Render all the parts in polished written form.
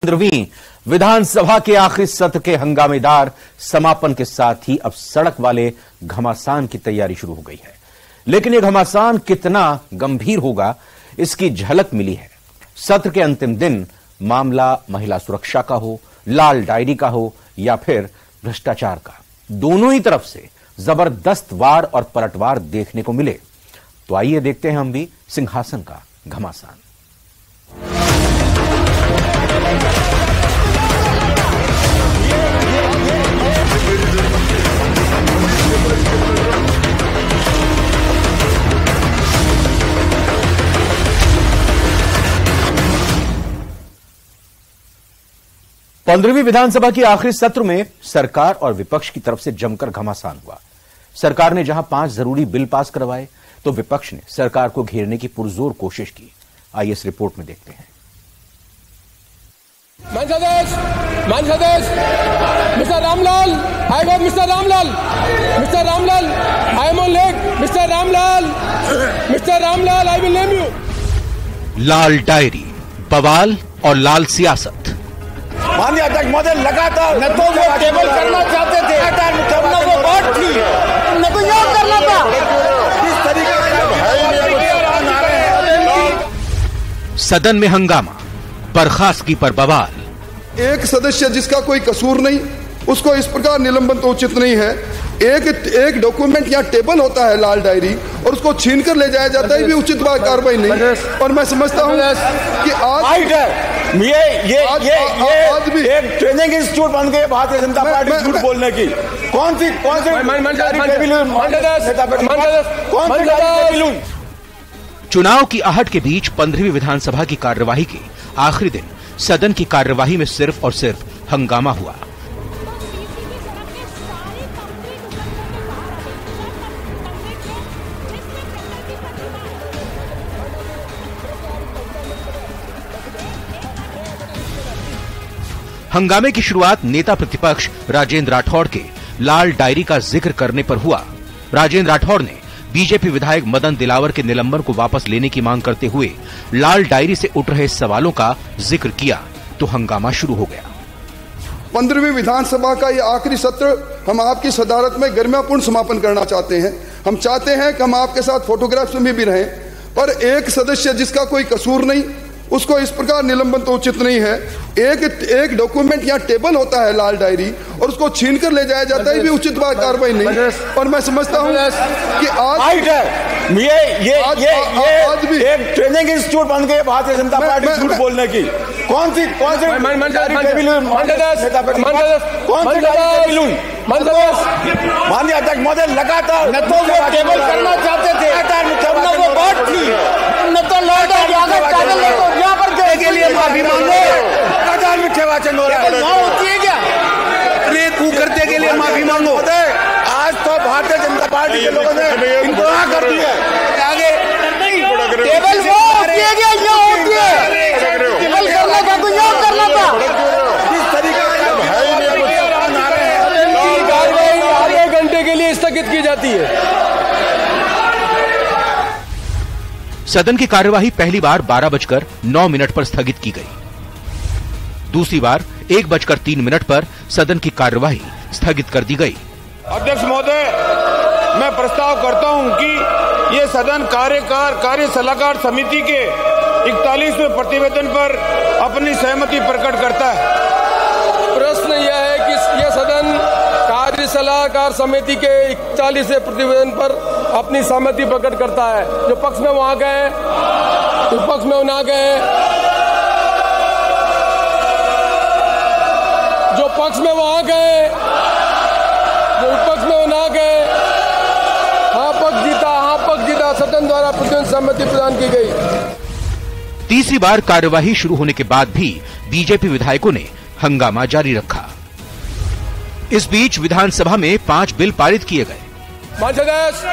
15वीं विधानसभा के आखिरी सत्र के हंगामेदार समापन के साथ ही अब सड़क वाले घमासान की तैयारी शुरू हो गई है। लेकिन यह घमासान कितना गंभीर होगा, इसकी झलक मिली है। सत्र के अंतिम दिन मामला महिला सुरक्षा का हो, लाल डायरी का हो या फिर भ्रष्टाचार का, दोनों ही तरफ से जबरदस्त वार और पलटवार देखने को मिले। तो आइए देखते हैं हम भी सिंहासन का घमासान। पंद्रहवीं विधानसभा के आखिरी सत्र में सरकार और विपक्ष की तरफ से जमकर घमासान हुआ। सरकार ने जहां 5 जरूरी बिल पास करवाए, तो विपक्ष ने सरकार को घेरने की पुरजोर कोशिश की। आइए इस रिपोर्ट में देखते हैं। Mister Ramlal, I got mister Ramlal, mister Ramlal, I am on leg, mister Ramlal, I will name you. Lal diary, बवाल और लाल सियासत। माननीय अध्यक्ष महोदय, लगातार न तो वो टेबल करना चाहते थे, न वो बात थी, न तो योग करना था। इस तरीके से सदन में हंगामा, बर्खास्तगी पर बवाल। एक सदस्य जिसका कोई कसूर नहीं, उसको इस प्रकार निलंबन तो उचित नहीं है। एक डॉक्यूमेंट या टेबल होता है लाल डायरी, और उसको छीन कर ले जाया जाता है, ये भी उचित कार्रवाई नहीं। और मैं समझता हूँ कि आज भी एक ट्रेनिंग इंस्टीट्यूट बन गए भारतीय जनता पार्टी झूठ बोलने की। कौन सी चुनाव की आहट के बीच 15वीं विधानसभा की कार्यवाही के आखिरी दिन सदन की कार्यवाही में सिर्फ और सिर्फ हंगामा हुआ। हंगामे की शुरुआत नेता प्रतिपक्ष राजेंद्र राठौड़ के लाल डायरी का जिक्र करने पर हुआ। राजेंद्र राठौड़ ने बीजेपी विधायक मदन दिलावर के निलंबन को वापस लेने की मांग करते हुए लाल डायरी से उठ रहे सवालों का जिक्र किया, तो हंगामा शुरू हो गया। 15वीं विधानसभा का ये आखिरी सत्र हम आपकी सदारत में गरिमापूर्ण समापन करना चाहते हैं। हम चाहते हैं कि हम आपके साथ फोटोग्राफ्स में भी रहें, पर एक सदस्य जिसका कोई कसूर नहीं, उसको इस प्रकार निलंबन तो उचित नहीं है। एक डॉक्यूमेंट या टेबल होता है लाल डायरी, और उसको छीन कर ले जाया जाता है, ये भी उचित कार्रवाई नहीं। और मैं समझता हूँ कि आज भी एक ट्रेनिंग इंस्टीट्यूट बन गए भारतीय जनता पार्टी झूठ बोलने की। कौन सी माननीय अध्यक्ष महोदय, लगातार न तो वो टेबल करना चाहते थे, न वो बात थी, न तो लौट यहाँ पर के लिए माफी मांगो। लगातार मिथ्या वाचन हो रहा है, होती है क्या? करते के लिए माफी मांगो। आज तो भारतीय जनता पार्टी के लोगों ने इंतजार कर दी है। आगे टेबल वो होती है क्या? यहाँ होती है, टेबल करना था तो यहाँ करना था। इस तरीके से कार्रवाई आधे घंटे के लिए स्थगित की जाती है। सदन की कार्यवाही पहली बार 12:09 पर स्थगित की गई। दूसरी बार 1:03 पर सदन की कार्यवाही स्थगित कर दी गई। अध्यक्ष महोदय, मैं प्रस्ताव करता हूं कि ये सदन कार्य सलाहकार समिति के 41वें प्रतिवेदन पर अपनी सहमति प्रकट करता है। प्रश्न यह है कि यह सदन कार्य सलाहकार समिति के 41वें प्रतिवेदन पर अपनी सहमति प्रकट करता है। जो पक्ष में वहां गए, विपक्ष में ना गए, जो पक्ष में वहां गए, जो विपक्ष में ना गए, हाँ पक्ष जीता, सदन द्वारा प्रतिवेदन सहमति प्रदान की गई। तीसरी बार कार्यवाही शुरू होने के बाद भी बीजेपी विधायकों ने हंगामा जारी रखा। इस बीच विधानसभा में 5 बिल पारित किए गए। सदस्य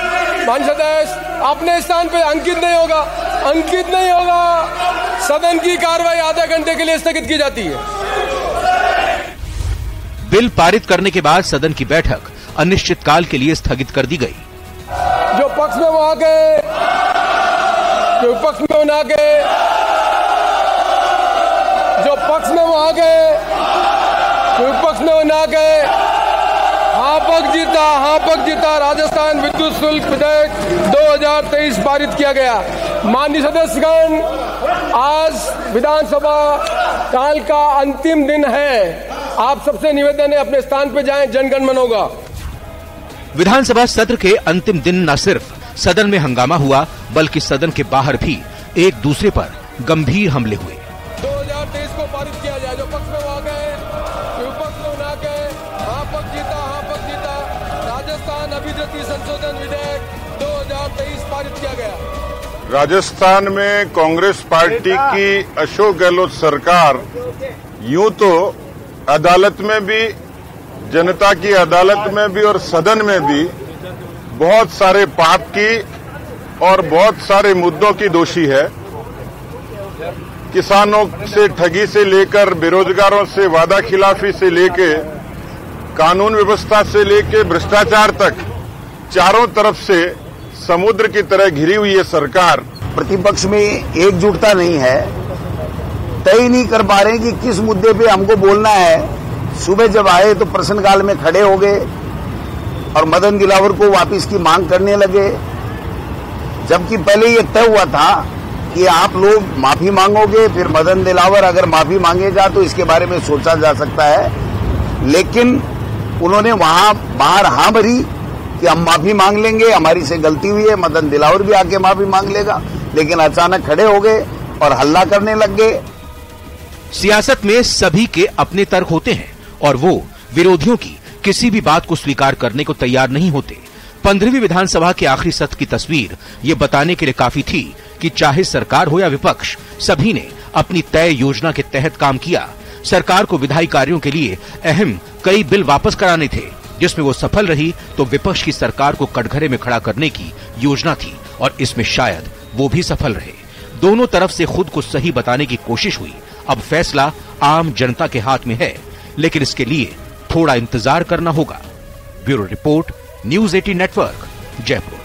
अपने स्थान पर अंकित नहीं होगा। सदन की कार्रवाई आधे घंटे के लिए स्थगित की जाती है। बिल पारित करने के बाद सदन की बैठक अनिश्चितकाल के लिए स्थगित कर दी गई। जो पक्ष में वहां गए, जो विपक्ष में ना गए, जो पक्ष में वो आ गए, विपक्ष में वो ना गए। हाँ पक्ष जीता। राजस्थान विद्युत शुल्क विधेयक 2023 पारित किया गया। माननीय सदस्यगण, आज विधानसभा काल का अंतिम दिन है। आप सबसे निवेदन है अपने स्थान पर जाएं, जनगण मन होगा। विधानसभा सत्र के अंतिम दिन न सिर्फ सदन में हंगामा हुआ, बल्कि सदन के बाहर भी एक दूसरे पर गंभीर हमले हुए। 2023 को पारित किया जाए। जो पक्ष में वो आ गए, विपक्ष में ना गए। हाँ पक्ष जीता। राजस्थान अभिजाति संशोधन विधेयक 2023 पारित किया गया। राजस्थान में कांग्रेस पार्टी की अशोक गहलोत सरकार यूं तो अदालत में भी, जनता की अदालत में भी और सदन में भी बहुत सारे पाप की और बहुत सारे मुद्दों की दोषी है। किसानों से ठगी से लेकर, बेरोजगारों से वादा खिलाफी से लेकर, कानून व्यवस्था से लेकर भ्रष्टाचार तक चारों तरफ से समुद्र की तरह घिरी हुई है सरकार। प्रतिपक्ष में एकजुटता नहीं है, तय नहीं कर पा रहे कि किस मुद्दे पे हमको बोलना है। सुबह जब आए तो प्रश्नकाल में खड़े हो गए और मदन दिलावर को वापस की मांग करने लगे, जबकि पहले ये तय हुआ था कि आप लोग माफी मांगोगे, फिर मदन दिलावर अगर माफी मांगेगा तो इसके बारे में सोचा जा सकता है। लेकिन उन्होंने वहां बाहर हाँ भरी कि हम माफी मांग लेंगे, हमारी से गलती हुई है, मदन दिलावर भी आके माफी मांग लेगा। लेकिन अचानक खड़े हो गए और हल्ला करने लग गए। सियासत में सभी के अपने तर्क होते हैं और वो विरोधियों की किसी भी बात को स्वीकार करने को तैयार नहीं होते। 15वीं विधानसभा के आखिरी सत्र की तस्वीर ये बताने के लिए काफी थी कि चाहे सरकार हो या विपक्ष, सभी ने अपनी तय योजना के तहत काम किया। सरकार को विधायी कार्यों के लिए अहम कई बिल वापस कराने थे, जिसमें वो सफल रही तो विपक्ष की सरकार को कटघरे में खड़ा करने की योजना थी और इसमें शायद वो भी सफल रहे। दोनों तरफ से खुद को सही बताने की कोशिश हुई। अब फैसला आम जनता के हाथ में है, लेकिन इसके लिए थोड़ा इंतजार करना होगा। Bureau report, news 18 network, Jaipur.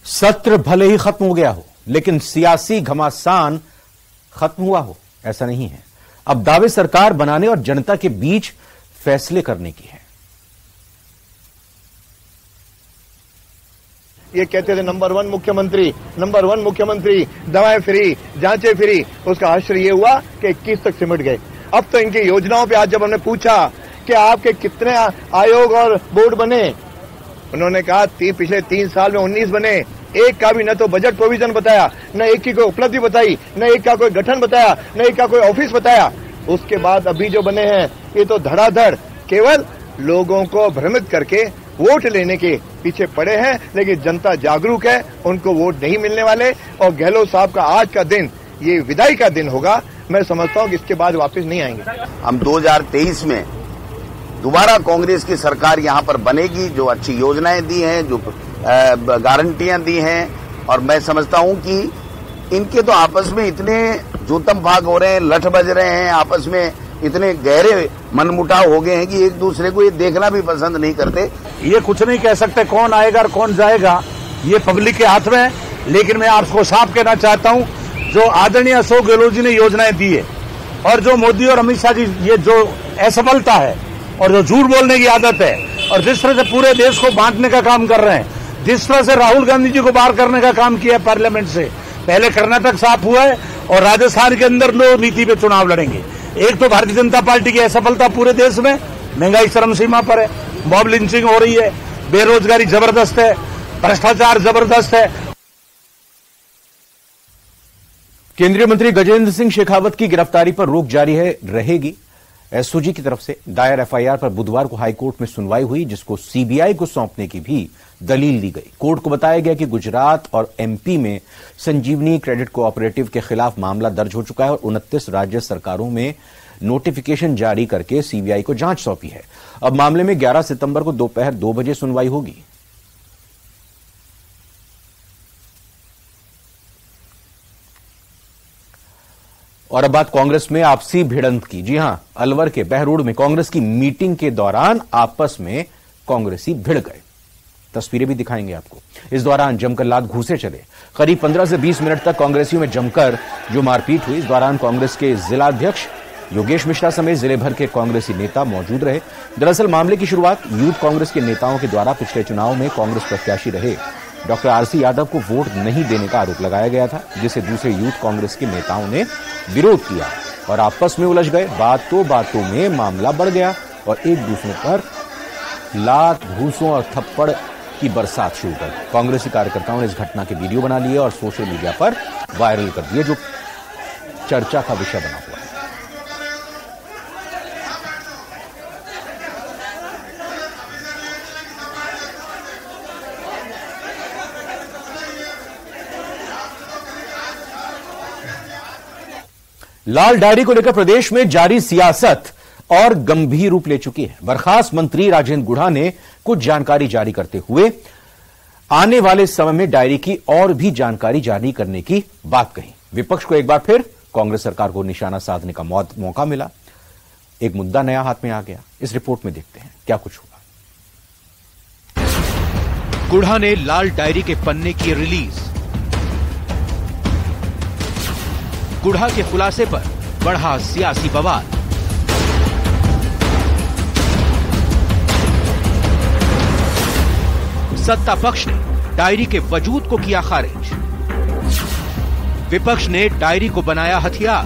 सत्र भले ही खत्म हो गया हो, लेकिन सियासी घमासान खत्म हुआ हो ऐसा नहीं है। अब दावे सरकार बनाने और जनता के बीच फैसले करने की है। ये कहते थे नंबर वन मुख्यमंत्री, दवाएं फ्री, जांचें फ्री। उसका आश्चर्य ये हुआ कि 21 तक सिमट गए। अब तो इनकी योजनाओं पे आज जब हमने पूछा कि आपके कितने आयोग और बोर्ड बने, उन्होंने कहा पिछले 3 साल में 19 बने। एक का भी न तो बजट प्रोविजन बताया, न एक की कोई उपलब्धि बताई, न एक का कोई गठन बताया, न एक का कोई ऑफिस बताया। उसके बाद अभी जो बने हैं ये तो धड़ाधड़ केवल लोगों को भ्रमित करके वोट लेने के पीछे पड़े हैं। लेकिन जनता जागरूक है, उनको वोट नहीं मिलने वाले। और गहलोत साहब का आज का दिन ये विदाई का दिन होगा। मैं समझता हूं कि इसके बाद वापस नहीं आएंगे। हम 2023 में दोबारा कांग्रेस की सरकार यहां पर बनेगी, जो अच्छी योजनाएं दी हैं, जो गारंटियां दी हैं। और मैं समझता हूं कि इनके तो आपस में इतने जोतम भाग हो रहे हैं, लठ बज रहे हैं, आपस में इतने गहरे मनमुटाव हो गए हैं कि एक दूसरे को ये देखना भी पसंद नहीं करते। ये कुछ नहीं कह सकते कौन आएगा और कौन जाएगा, ये पब्लिक के हाथ में है। लेकिन मैं आपको साफ कहना चाहता हूं, जो आदरणीय अशोक गहलोत जी ने योजनाएं दी है और जो मोदी और अमित शाह जी ये जो असफलता है और जो झूठ बोलने की आदत है और जिस तरह से पूरे देश को बांटने का काम कर रहे हैं, जिस तरह से राहुल गांधी जी को बाहर करने का काम किया है पार्लियामेंट से, पहले कर्नाटक साफ हुआ है और राजस्थान के अंदर लोग नीति पे चुनाव लड़ेंगे। एक तो भारतीय जनता पार्टी की असफलता पूरे देश में, महंगाई चरम सीमा पर है, मॉब लिंचिंग हो रही है, बेरोजगारी जबरदस्त है, भ्रष्टाचार जबरदस्त है। केंद्रीय मंत्री गजेंद्र सिंह शेखावत की गिरफ्तारी पर रोक जारी रहेगी। एसओजी की तरफ से दायर एफआईआर पर बुधवार को हाईकोर्ट में सुनवाई हुई, जिसको सीबीआई को सौंपने की भी दलील दी गई। कोर्ट को बताया गया कि गुजरात और एमपी में संजीवनी क्रेडिट कोऑपरेटिव के खिलाफ मामला दर्ज हो चुका है और 29 राज्य सरकारों में नोटिफिकेशन जारी करके सीबीआई को जांच सौंपी है। अब मामले में 11 सितंबर को दोपहर 2 बजे सुनवाई होगी। और अब बात कांग्रेस में आपसी भिड़ंत की। जी हां, अलवर के बहरोड में कांग्रेस की मीटिंग के दौरान आपस में कांग्रेसी भिड़ गए। तस्वीरें भी दिखाएंगे आपको। इस दौरान जमकर लात घूसे चले। करीब 15 से 20 मिनट तक कांग्रेसियों में जमकर जो मारपीट हुई। इस दौरान कांग्रेस के जिलाध्यक्ष योगेश मिश्रा समेत जिले भर के कांग्रेसी नेता मौजूद रहे। दरअसल मामले की शुरुआत यूथ कांग्रेस के नेताओं के द्वारा पिछले चुनाव में कांग्रेस प्रत्याशी रहे डॉक्टर आरसी यादव को वोट नहीं देने का आरोप लगाया गया था, जिसे दूसरे यूथ कांग्रेस के नेताओं ने विरोध किया और आपस में उलझ गए। बातों में मामला बढ़ गया और एक दूसरे पर लात, घूसों और थप्पड़ की बरसात शुरू कर दी। कांग्रेसी कार्यकर्ताओं ने इस घटना के वीडियो बना लिए और सोशल मीडिया पर वायरल कर दिए, जो चर्चा का विषय बना हुआ है। लाल डायरी को लेकर प्रदेश में जारी सियासत और गंभीर रूप ले चुकी है। बर्खास्त मंत्री राजेंद्र गुढ़ा ने कुछ जानकारी जारी करते हुए आने वाले समय में डायरी की और भी जानकारी जारी करने की बात कही। विपक्ष को एक बार फिर कांग्रेस सरकार को निशाना साधने का मौका मिला। एक मुद्दा नया हाथ में आ गया। इस रिपोर्ट में देखते हैं क्या कुछ हुआ। गुढ़ा ने लाल डायरी के पन्ने की रिलीज। गुढ़ा के खुलासे पर बढ़ा सियासी बवाल। सत्ता पक्ष ने डायरी के वजूद को किया खारिज। विपक्ष ने डायरी को बनाया हथियार।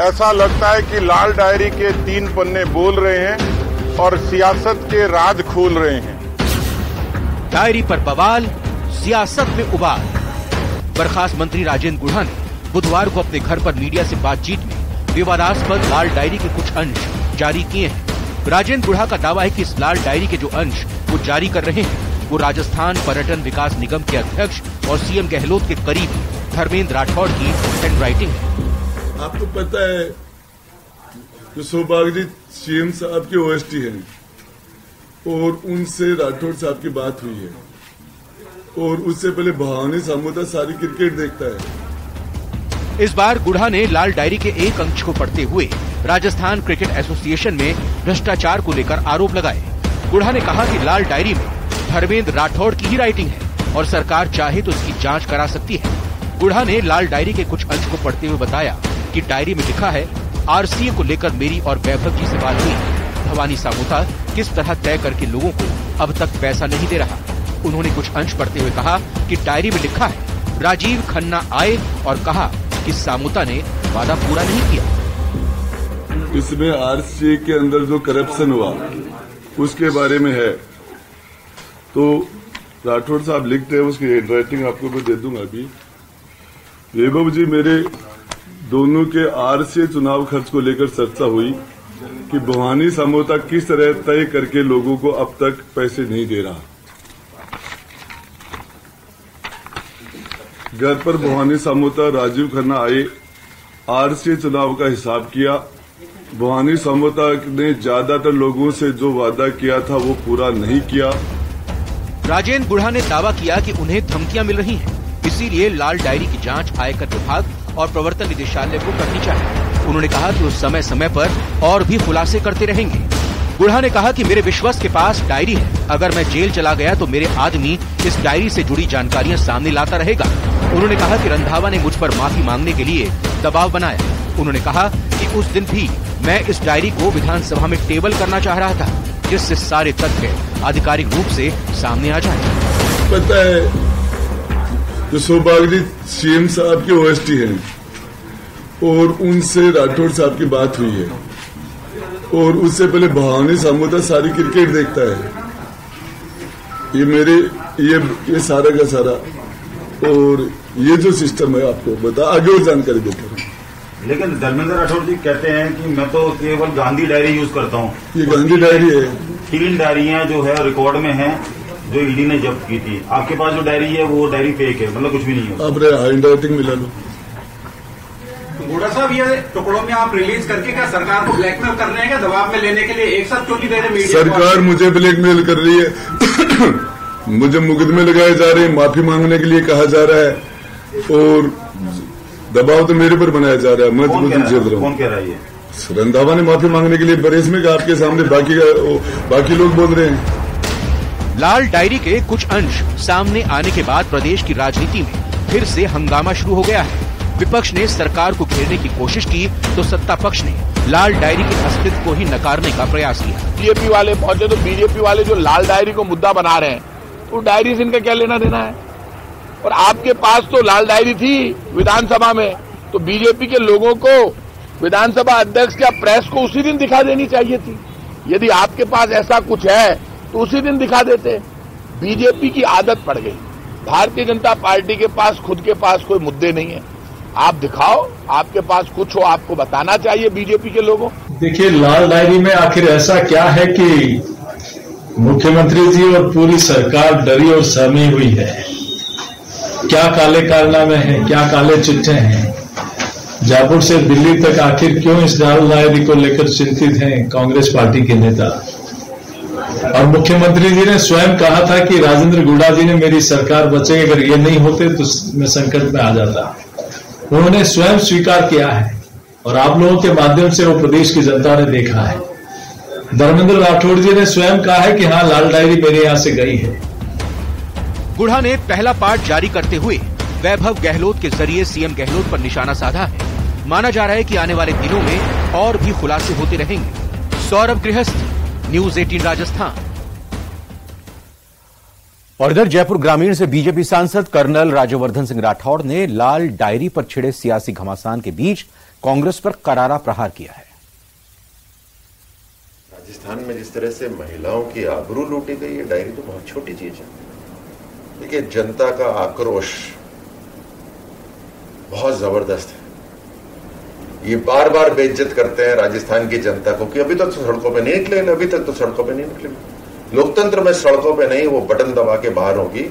ऐसा लगता है कि लाल डायरी के 3 पन्ने बोल रहे हैं और सियासत के राज खोल रहे हैं। डायरी पर बवाल, सियासत में उबाल। बर्खास्त मंत्री राजेंद्र गुढ़ा ने बुधवार को अपने घर पर मीडिया से बातचीत में विवादास्पद लाल डायरी के कुछ अंश जारी किए हैं। राजेंद्र गुढ़ा का दावा है कि इस लाल डायरी के जो अंश वो जारी कर रहे हैं वो राजस्थान पर्यटन विकास निगम के अध्यक्ष और सीएम गहलोत के करीबी धर्मेंद्र राठौड़ की हैंडराइटिंग है। आपको पता है जो सौभाग्य सीएम साहब के ओएसटी हैं और उनसे राठौड़ साहब की बात हुई है और उससे पहले भवानी सामोदा सारी क्रिकेट देखता है। इस बार गुढ़ा ने लाल डायरी के एक अंश को पढ़ते हुए राजस्थान क्रिकेट एसोसिएशन में भ्रष्टाचार को लेकर आरोप लगाए। गुढ़ा ने कहा कि लाल डायरी में धर्मेंद्र राठौड़ की ही राइटिंग है और सरकार चाहे तो इसकी जांच करा सकती है। गुढ़ा ने लाल डायरी के कुछ अंश को पढ़ते हुए बताया कि डायरी में लिखा है, आरसीए को लेकर मेरी और वैभव जी से बात हुई। भवानी सामोता किस तरह तय करके लोगों को अब तक पैसा नहीं दे रहा। उन्होंने कुछ अंश पढ़ते हुए कहा कि डायरी में लिखा है, राजीव खन्ना आए और कहा कि सामोता ने वादा पूरा नहीं किया। इसमें आरसीए के अंदर जो करप्शन हुआ उसके बारे में है। तो राठौड़ साहब लिखते हैं, उसकी हैंडराइटिंग आपको मैं दे दूंगा अभी। वैभव जी, मेरे दोनों के आरसीए चुनाव खर्च को लेकर चर्चा हुई कि भवानी सामोता किस तरह तय करके लोगों को अब तक पैसे नहीं दे रहा। घर पर भवानी सामोता राजीव खन्ना आए, आरसीए चुनाव का हिसाब किया। भवानी सामोता ने ज्यादातर लोगों से जो वादा किया था वो पूरा नहीं किया। राजेंद्र गुढ़ा ने दावा किया कि उन्हें धमकियां मिल रही हैं, इसीलिए लाल डायरी की जांच आयकर विभाग और प्रवर्तन निदेशालय को करनी चाहिए। उन्होंने कहा कि वो समय समय पर और भी खुलासे करते रहेंगे। गुढ़ा ने कहा कि मेरे विश्वास के पास डायरी है, अगर मैं जेल चला गया तो मेरे आदमी इस डायरी से जुड़ी जानकारियां सामने लाता रहेगा। उन्होंने कहा कि रंधावा ने मुझ पर माफी मांगने के लिए दबाव बनाया। उन्होंने कहा कि उस दिन भी मैं इस डायरी को विधानसभा में टेबल करना चाह रहा था, जिससे सारे तथ्य आधिकारिक रूप से सामने आ जाए। पता है जो सौभाग्य सीएम साहब के ओएसटी हैं और उनसे राठौड़ साहब की बात हुई है और उससे पहले भवानी सामोदा सारी क्रिकेट देखता है। ये मेरे ये सारा का सारा और ये जो सिस्टम है आपको बता आगे और जानकारी देता हूँ। लेकिन धर्मेंद्र राठौड़ जी कहते हैं कि मैं तो केवल गांधी डायरी यूज करता हूँ। ये गांधी डायरी है। 3 डायरियां जो है रिकॉर्ड में हैं जो ईडी ने जब्त की थी। आपके पास जो डायरी है वो डायरी फेक है, मतलब कुछ भी नहीं है। आप हैंड राइटिंग मिला लो। गुढ़ा साहब, ये टुकड़ों में आप रिलीज करके क्या सरकार को ब्लैकमेल कर रहे हैं, क्या दबाव में लेने के लिए एक साथ क्यों नहीं दे रहे मीडिया? सरकार मुझे ब्लैकमेल कर रही है। मुझे मुकदमे लगाए जा रहे हैं, माफी मांगने के लिए कहा जा रहा है और दबाव तो मेरे पर बनाया जा रहा है। मैं कौन झेल रहा हूँ। कौन कह रहा है ये? रंधावा ने माफी मांगने के लिए बरेस में आपके सामने बाकी लोग बोल रहे हैं। लाल डायरी के कुछ अंश सामने आने के बाद प्रदेश की राजनीति में फिर से हंगामा शुरू हो गया है। विपक्ष ने सरकार को घेरने की कोशिश की तो सत्ता पक्ष ने लाल डायरी के अस्तित्व को ही नकारने का प्रयास किया। बीजेपी वाले पहुंचे तो बीजेपी वाले जो लाल डायरी को मुद्दा बना रहे हैं, तो डायरी से इनका क्या लेना देना है? और आपके पास तो लाल डायरी थी विधानसभा में, तो बीजेपी के लोगों को विधानसभा अध्यक्ष या प्रेस को उसी दिन दिखा देनी चाहिए थी। यदि आपके पास ऐसा कुछ है तो उसी दिन दिखा देते। बीजेपी की आदत पड़ गई। भारतीय जनता पार्टी के पास खुद के पास कोई मुद्दे नहीं है। आप दिखाओ, आपके पास कुछ हो, आपको बताना चाहिए बीजेपी के लोगों। देखिए, लाल डायरी में आखिर ऐसा क्या है कि मुख्यमंत्री जी और पूरी सरकार डरी और सहमी हुई है? क्या काले कारनामे हैं, क्या काले चिट्ठे हैं? जयपुर से दिल्ली तक आखिर क्यों इस लाल डायरी को लेकर चिंतित हैं कांग्रेस पार्टी के नेता? और मुख्यमंत्री जी ने स्वयं कहा था कि राजेंद्र गुड़ा जी ने मेरी सरकार बचे, अगर ये नहीं होते तो मैं संकट में आ जाता। उन्होंने स्वयं स्वीकार किया है और आप लोगों के माध्यम से वो प्रदेश की जनता ने देखा है। धर्मेंद्र राठौड़ जी ने स्वयं कहा है कि हाँ, लाल डायरी मेरे यहां से गई है। गुढ़ा ने पहला पार्ट जारी करते हुए वैभव गहलोत के जरिए सीएम गहलोत पर निशाना साधा है। माना जा रहा है कि आने वाले दिनों में और भी खुलासे होते रहेंगे। सौरभ गृहस्थ, न्यूज 18 राजस्थान। और इधर जयपुर ग्रामीण से बीजेपी सांसद कर्नल राज्यवर्धन सिंह राठौड़ ने लाल डायरी पर छिड़े सियासी घमासान के बीच कांग्रेस पर करारा प्रहार किया है। राजस्थान में जिस तरह से महिलाओं की आबरू लूटी गई है, डायरी तो बहुत छोटी चीज है। देखिए, जनता का आक्रोश बहुत जबरदस्त है। ये बार बार बेइज्जत करते हैं राजस्थान की जनता को कि अभी तक तो सड़कों पे नहीं निकले, अभी तक तो सड़कों पे नहीं निकले। लोकतंत्र में सड़कों पे नहीं, वो बटन दबा के बाहर होगी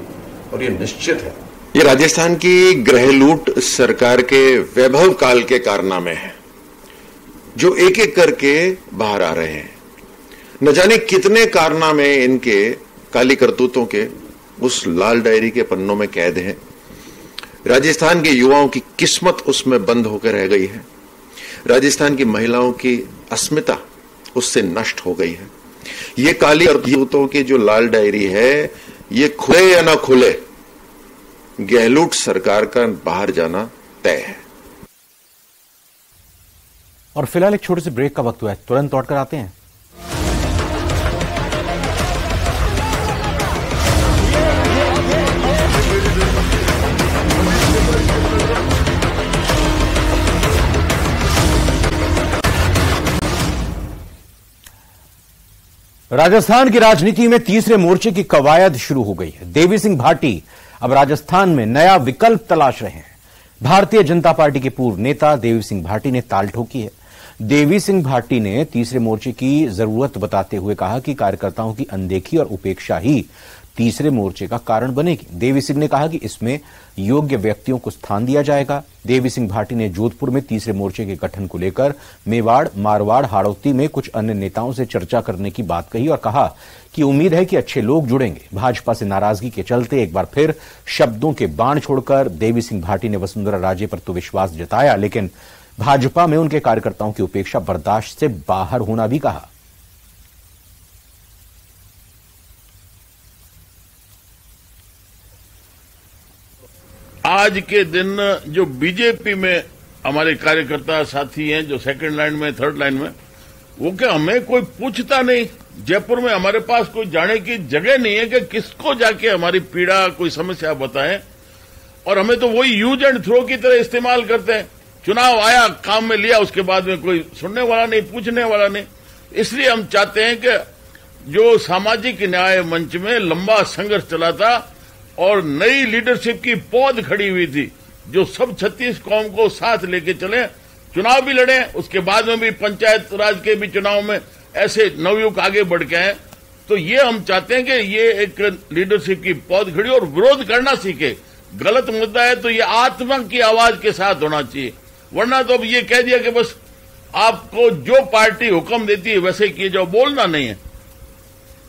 और ये निश्चित है। ये राजस्थान की गृहलूट सरकार के वैभव काल के कारनामे हैं जो एक एक करके बाहर आ रहे हैं। न जाने कितने कारनामे इनके काली करतूतों के उस लाल डायरी के पन्नों में कैद हैं। राजस्थान के युवाओं की किस्मत उसमें बंद होकर रह गई है। राजस्थान की महिलाओं की अस्मिता उससे नष्ट हो गई है। ये काली करतूतों की जो लाल डायरी है, ये खुले या ना खुले, गहलोत सरकार का बाहर जाना तय है। और फिलहाल एक छोटे से ब्रेक का वक्त हुआ है, तुरंत लौटकर आते हैं। राजस्थान की राजनीति में तीसरे मोर्चे की कवायद शुरू हो गई है। देवी सिंह भाटी अब राजस्थान में नया विकल्प तलाश रहे हैं। भारतीय जनता पार्टी के पूर्व नेता देवी सिंह भाटी ने ताल ठोकी है। देवी सिंह भाटी ने तीसरे मोर्चे की जरूरत बताते हुए कहा कि कार्यकर्ताओं की अनदेखी और उपेक्षा ही तीसरे मोर्चे का कारण बनेगी। देवी सिंह ने कहा कि इसमें योग्य व्यक्तियों को स्थान दिया जाएगा। देवी सिंह भाटी ने जोधपुर में तीसरे मोर्चे के गठन को लेकर मेवाड़, मारवाड़, हाड़ौती में कुछ अन्य नेताओं से चर्चा करने की बात कही और कहा कि उम्मीद है कि अच्छे लोग जुड़ेंगे। भाजपा से नाराजगी के चलते एक बार फिर शब्दों के बाण छोड़कर देवी सिंह भाटी ने वसुंधरा राजे पर तो विश्वास जताया, लेकिन भाजपा में उनके कार्यकर्ताओं की उपेक्षा बर्दाश्त से बाहर होना भी कहा। आज के दिन जो बीजेपी में हमारे कार्यकर्ता साथी हैं, जो सेकंड लाइन में, थर्ड लाइन में, वो क्या हमें कोई पूछता नहीं। जयपुर में हमारे पास कोई जाने की जगह नहीं है कि किसको जाके हमारी पीड़ा, कोई समस्या बताएं, और हमें तो वही यूज एंड थ्रो की तरह इस्तेमाल करते हैं। चुनाव आया, काम में लिया, उसके बाद में कोई सुनने वाला नहीं, पूछने वाला नहीं। इसलिए हम चाहते हैं कि जो सामाजिक न्याय मंच में लंबा संघर्ष चला था और नई लीडरशिप की पौध खड़ी हुई थी, जो सब 36 कौम को साथ लेके चले, चुनाव भी लड़े, उसके बाद में भी पंचायत राज के भी चुनाव में ऐसे नवयुग आगे बढ़ के आए। तो ये हम चाहते हैं कि ये एक लीडरशिप की पौध खड़ी और विरोध करना सीखे। गलत मुद्दा है तो ये आत्मा की आवाज के साथ होना चाहिए, वरना तो अब ये कह दिया कि बस आपको जो पार्टी हुक्म देती है वैसे किए जाओ, बोलना नहीं है।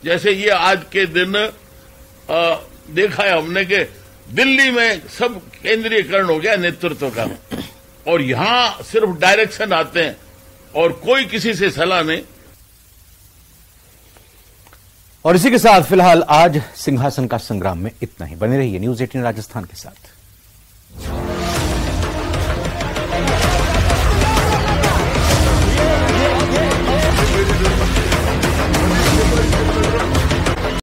जैसे ये आज के दिन देखा है हमने कि दिल्ली में सब केंद्रीयकरण हो गया नेतृत्व का। और यहां सिर्फ डायरेक्शन आते हैं और कोई किसी से सलाह नहीं। और इसी के साथ फिलहाल आज सिंहासन का संग्राम में इतना ही। बने रहिए न्यूज़ 18 राजस्थान के साथ।